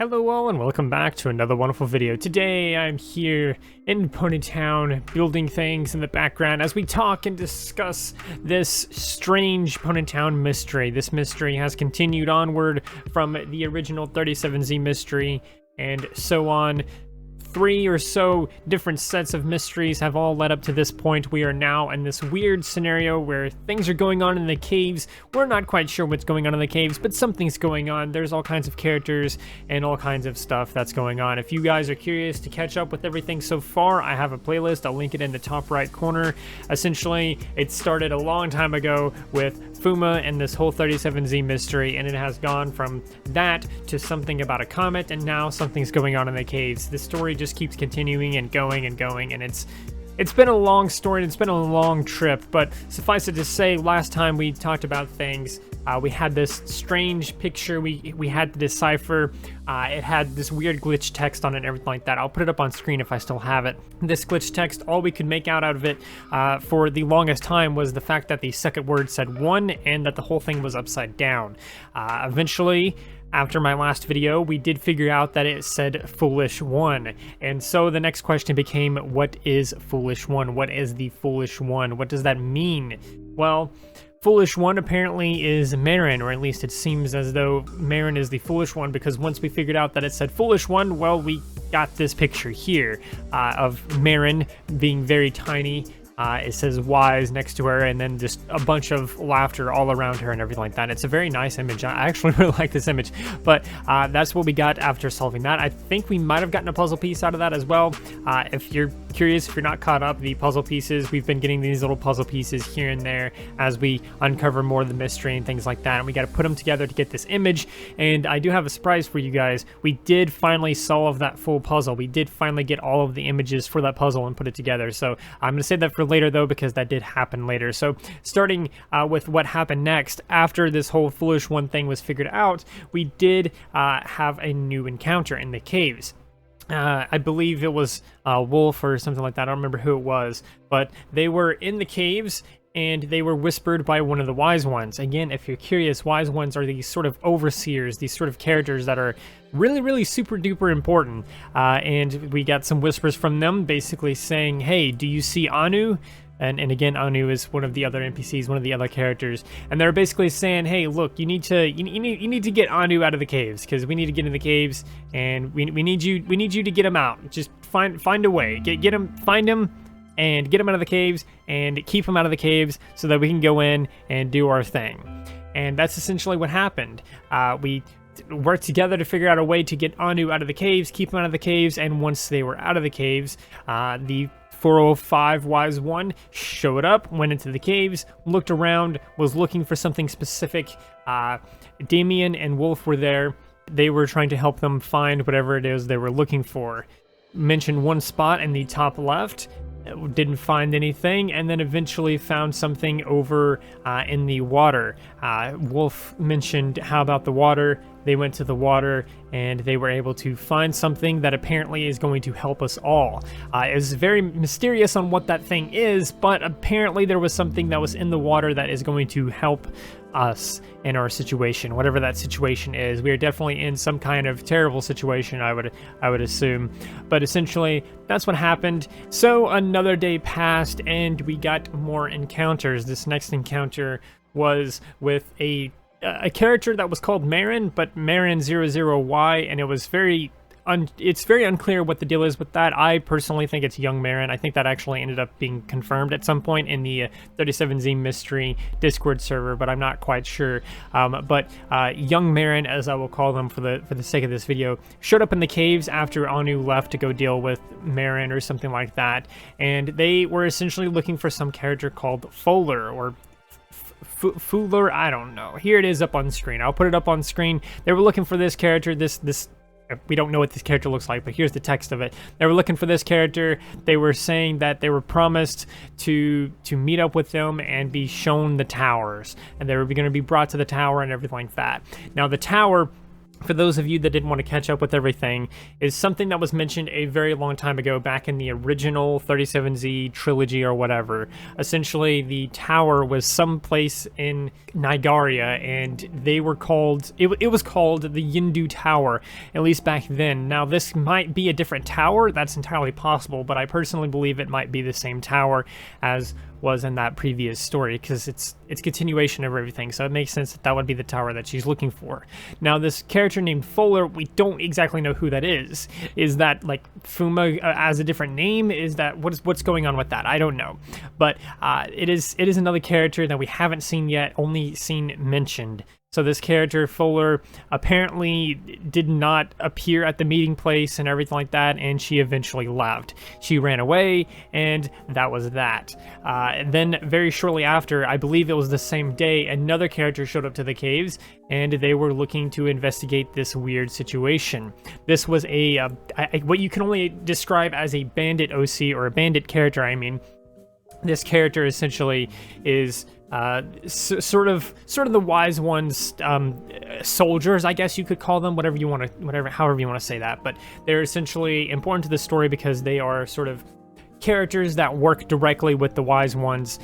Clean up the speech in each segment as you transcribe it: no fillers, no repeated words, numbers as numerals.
Hello all and welcome back to another wonderful video. Today I'm here in Ponytown building things in the background as we talk and discuss this strange Ponytown mystery. This mystery has continued onward from the original 37Z mystery and so on. 3 or so different sets of mysteries have all led up to this point. We are now in this weird scenario where things are going on in the caves. We're not quite sure what's going on in the caves, but something's going on. There's all kinds of characters and all kinds of stuff that's going on. If you guys are curious to catch up with everything so far, I have a playlist. I'll link it in the top right corner. Essentially, it started a long time ago with Fuma and this whole 37Z mystery, and it has gone from that to something about a comet, and now something's going on in the caves. The story just keeps continuing and going, and it's been a long story, and it's been a long trip, but suffice it to say, last time we talked about things, we had this strange picture we had to decipher. It had this weird glitch text on it and everything like that. I'll put it up on screen if I still have it. This glitch text, all we could make out of it for the longest time was the fact that the second word said 1 and that the whole thing was upside down. Eventually, after my last video, we did figure out that it said Foolish One. And so the next question became, what is Foolish One? What is the Foolish One? What does that mean? Well, Foolish One apparently is Marin, or at least it seems as though Marin is the Foolish One, because once we figured out that it said Foolish One, well, we got this picture here of Marin being very tiny. It says wise next to her, and then just a bunch of laughter all around her and everything like that. It's a very nice image. I actually really like this image, but that's what we got after solving that. I think we might have gotten a puzzle piece out of that as well. If you're curious, if you're not caught up, the puzzle pieces, we've been getting these little puzzle pieces here and there as we uncover more of the mystery and things like that, and we got to put them together to get this image. And I do have a surprise for you guys. We did finally solve that full puzzle. We did finally get all of the images for that puzzle and put it together. So I'm going to save that for later though, because that did happen later. So starting with what happened next after this whole Foolish One thing was figured out, we did have a new encounter in the caves. I believe it was Wolf or something like that. I don't remember who it was, but they were in the caves and they were whispered by one of the wise ones. Again, if you're curious, wise ones are these sort of overseers, these sort of characters that are really super duper important. And we got some whispers from them basically saying, hey, do you see Anu? And again, Anu is one of the other NPCs, one of the other characters, and they're basically saying, "Hey, look, you need to get Anu out of the caves, because we need to get in the caves, and we need you to get him out. Just find a way, get him, find him, and get him out of the caves, and keep him out of the caves, so that we can go in and do our thing." And that's essentially what happened. We worked together to figure out a way to get Anu out of the caves, keep him out of the caves, and once they were out of the caves, the 405 Wise One showed up, went into the caves, looked around, was looking for something specific. Damien and Wolf were there. They were trying to help them find whatever it is they were looking for. Mentioned one spot in the top left, didn't find anything, and then eventually found something over in the water. Wolf mentioned, how about the water? They went to the water and they were able to find something that apparently is going to help us all. It was very mysterious on what that thing is, but apparently there was something that was in the water that is going to help us in our situation, whatever that situation is. We are definitely in some kind of terrible situation, I would assume, but essentially that's what happened. So another day passed and we got more encounters. This next encounter was with a character that was called Marin, but Marin 00Y, and it was it's very unclear what the deal is with that. I personally think it's young Marin. I think that actually ended up being confirmed at some point in the 37Z mystery Discord server, but I'm not quite sure. But young Marin, as I will call them for the sake of this video, showed up in the caves after Anu left to go deal with Marin or something like that, and they were essentially looking for some character called Fowler or Fooler, I don't know. Here it is up on screen. I'll put it up on screen. They were looking for this character, this we don't know what this character looks like, but here's the text of it. They were looking for this character. They were saying that they were promised to meet up with them and be shown the towers, and they were going to be brought to the tower and everything like that. Now the tower for those of you that didn't want to catch up with everything, is something that was mentioned a very long time ago, back in the original 37Z trilogy or whatever. Essentially, the tower was someplace in Nigaria, and they were called, it was called the Yindu Tower, at least back then. Now, this might be a different tower, that's entirely possible, but I personally believe it might be the same tower as was in that previous story, because it's continuation of everything, so it makes sense that that would be the tower that she's looking for. Now, this character named Fuller, we don't exactly know who that is. Is that like Fuma as a different name? Is that what's going on with that? I don't know, but it is another character that we haven't seen yet, only seen mentioned. So this character, Fuller, apparently did not appear at the meeting place and everything like that, and she eventually left. She ran away, and that was that. Then very shortly after, I believe it was the same day, another character showed up to the caves, and they were looking to investigate this weird situation. This was what you can only describe as a bandit OC, or a bandit character, I mean. This character essentially is sort of the wise ones, soldiers, I guess you could call them, however you want to say that. But they're essentially important to the story because they are sort of characters that work directly with the wise ones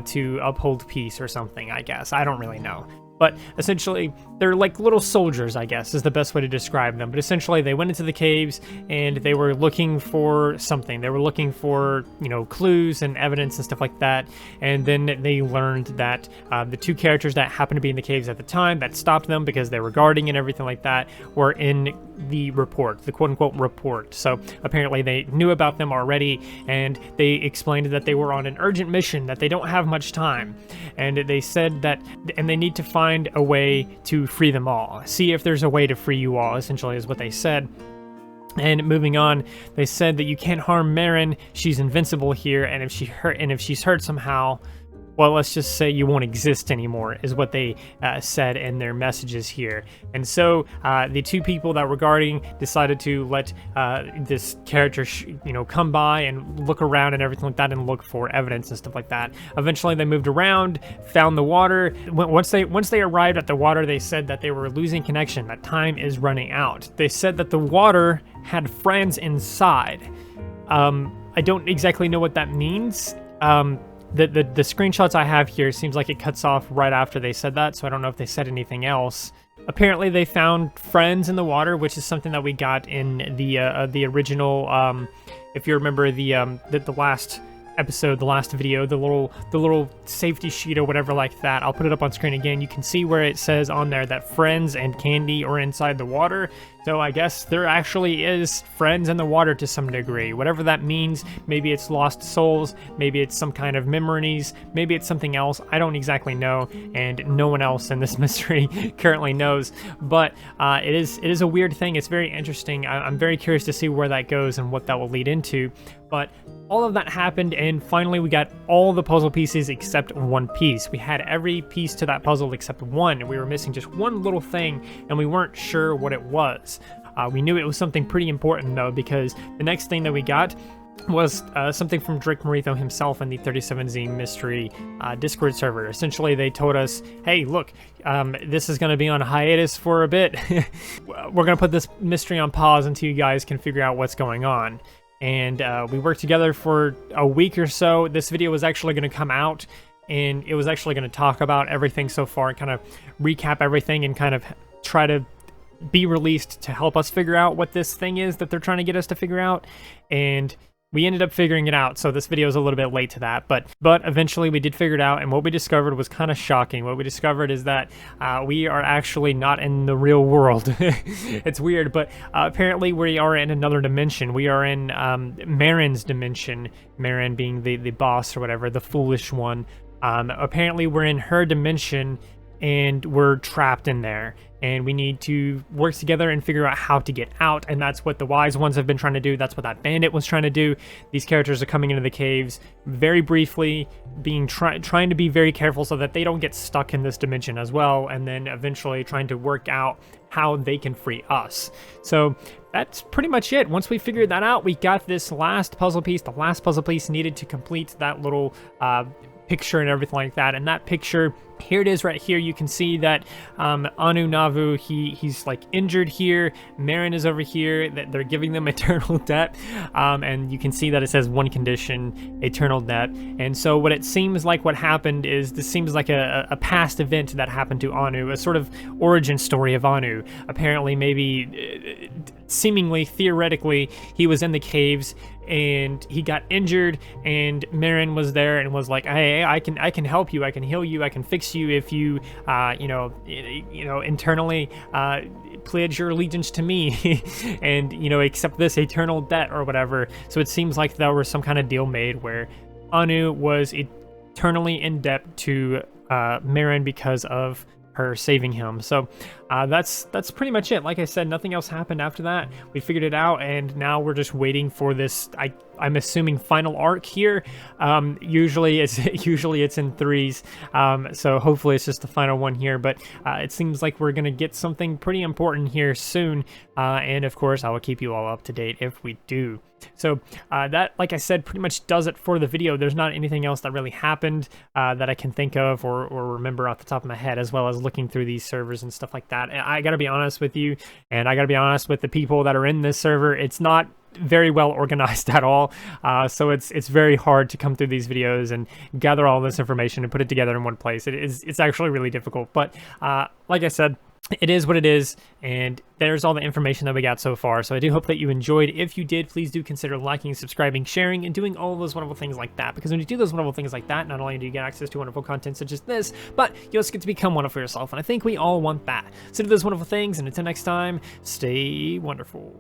to uphold peace or something, I guess. I don't really know. But essentially, they're like little soldiers, I guess, is the best way to describe them. But essentially, they went into the caves, and they were looking for something. They were looking for, clues and evidence and stuff like that. And then they learned that the two characters that happened to be in the caves at the time that stopped them because they were guarding and everything like that were in the report, the quote-unquote report. So apparently, they knew about them already, and they explained that they were on an urgent mission, that they don't have much time. And they said that, and they need to find a way to free them all. See if there's a way to free you all, essentially, is what they said. And moving on, they said that you can't harm Marin. She's invincible here, and if she's hurt somehow, well, let's just say you won't exist anymore, is what they said in their messages here. And so the two people that were guarding decided to let this character, come by and look around and everything like that, and look for evidence and stuff like that. Eventually, they moved around, found the water. Once they arrived at the water, they said that they were losing connection, that time is running out. They said that the water had friends inside. I don't exactly know what that means. The screenshots I have here seems like it cuts off right after they said that, so I don't know if they said anything else. Apparently, they found friends in the water, which is something that we got in the original. If you remember the last episode, the last video, the little safety sheet or whatever like that. I'll put it up on screen again. You can see where it says on there that friends and candy are inside the water. So I guess there actually is friends in the water to some degree. Whatever that means, maybe it's lost souls, maybe it's some kind of memories, maybe it's something else. I don't exactly know, and no one else in this mystery currently knows. But it is a weird thing. It's very interesting. I'm very curious to see where that goes and what that will lead into. But all of that happened, and finally we got all the puzzle pieces except one piece. We had every piece to that puzzle except one. We were missing just one little thing, and we weren't sure what it was. We knew it was something pretty important, though, because the next thing that we got was something from Drake Morito himself in the 37Z Mystery Discord server. Essentially, they told us, hey, look, this is going to be on hiatus for a bit. We're going to put this mystery on pause until you guys can figure out what's going on. And we worked together for a week or so. This video was actually going to come out, and it was actually going to talk about everything so far and kind of recap everything and kind of try to be released to help us figure out what this thing is that they're trying to get us to figure out. And we ended up figuring it out, so this video is a little bit late to that, but eventually we did figure it out, and what we discovered was kind of shocking. What we discovered is that we are actually not in the real world. It's weird, but apparently we are in another dimension. We are in Marin's dimension, Marin being the boss or whatever, the foolish one. Apparently we're in her dimension, and we're trapped in there. And we need to work together and figure out how to get out, and that's what the wise ones have been trying to do. That's what that bandit was trying to do. These characters are coming into the caves very briefly, trying to be very careful so that they don't get stuck in this dimension as well, and then eventually trying to work out how they can free us. So that's pretty much it. Once we figured that out, we got this last puzzle piece. The last puzzle piece needed to complete that little picture and everything like that, and that picture here it is right here. You can see that Anu Navu, he's like injured here. Marin is over here. That they're giving them eternal debt, and you can see that it says one condition, eternal debt. And so what it seems like what happened is this seems like a past event that happened to Anu, a sort of origin story of Anu. Apparently, maybe seemingly, theoretically, he was in the caves and he got injured, and Marin was there and was like, hey, I can help you, I can heal you, I can fix you if you internally pledge your allegiance to me and accept this eternal debt or whatever. So it seems like there was some kind of deal made where Anu was eternally in debt to Marin because of her saving him. So that's pretty much it. Like I said, nothing else happened after that. We figured it out, and now we're just waiting for this. I'm assuming final arc here. Usually it's in threes. So hopefully it's just the final one here. But it seems like we're gonna get something pretty important here soon. And of course, I will keep you all up to date if we do. So that, like I said, pretty much does it for the video. There's not anything else that really happened that I can think of or remember off the top of my head, as well as looking through these servers and stuff like that. I gotta be honest with you, and I gotta be honest with the people that are in this server. It's not very well organized at all, so it's very hard to come through these videos and gather all this information and put it together in one place. It's actually really difficult, but like I said, it is what it is, and there's all the information that we got so far. So I do hope that you enjoyed. If you did, please do consider liking, subscribing, sharing, and doing all of those wonderful things like that. Because when you do those wonderful things like that, not only do you get access to wonderful content such as this, but you also get to become wonderful yourself. And I think we all want that. So do those wonderful things, and until next time, stay wonderful.